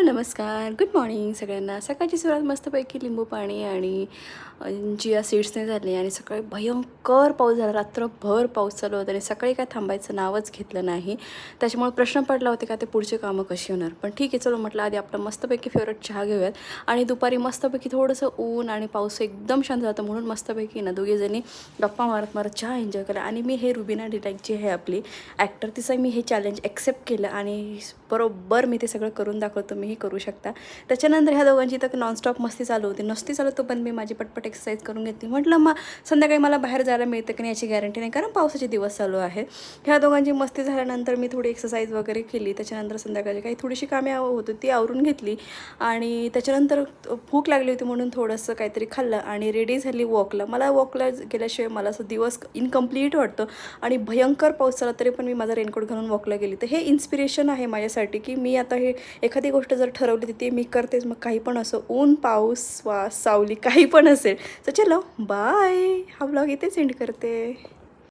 नमस्कार, good morning सगळ्यांना. सकाळची सुरुवात मस्तपैकी लिंबू पाणी आणि चिया सीड्सने झाली आणि सकाळी भयंकर पाऊस झाला. रात्रभर पाऊस चालू होता आणि सकाळी काय थांबायचं नावच घेतलं नाही. त्याच्यामुळे प्रश्न पडला होता का ते पुढचे कामं कशी होणार. पण ठीक आहे, चलो म्हटलं आधी आपलं मस्तपैकी फेवरेट चहा घेऊयात. आणि दुपारी मस्तपैकी थोडंसं ऊन आणि पाऊस एकदम शांत जातं म्हणून मस्तपैकी ना दोघीजणी गप्पा मारत मारत चहा एन्जॉय केला. आणि मी हे रुबिना डिटॅकची आहे आपली ॲक्टर, तिचं मी हे चॅलेंज ॲक्सेप्ट केलं आणि बरोबर मी ते सगळं करून दाखवतो. मीही करू शकता. त्याच्यानंतर ह्या दोघांची तर नॉनस्टॉप मस्ती चालू होती. नसती चालू तो पण मी माझी पटपट एक्सरसाइज करून घेतली. म्हटलं मग संध्याकाळी मला बाहेर जायला मिळतं की नाही याची गॅरंटी नाही, कारण पावसाचे दिवस चालू आहेत. ह्या दोघांची मस्ती झाल्यानंतर मी थोडी एक्सरसाइज वगैरे केली. त्याच्यानंतर संध्याकाळी काही थोडीशी कामे होती ती आवरून घेतली आणि त्याच्यानंतर भूक लागली होती म्हणून थोडंसं काहीतरी खाल्लं आणि रेडी झाली वॉकला. मला वॉकला गेल्याशिवाय मला असं दिवस इनकम्प्लीट वाटतं आणि भयंकर पाऊस झाला तरी पण मी माझा रेनकोट घालून वॉकला गेली. तर हे इन्स्पिरेशन आहे माझ्यासाठी की मी आता हे एखादी गोष्ट जर ठरवली तर ती मी करतेच. मग काही पण असो, ऊन पाऊस वास सावली काही पण असेल. तर चलो बाय, हा व्लॉग इथेच एंड करते.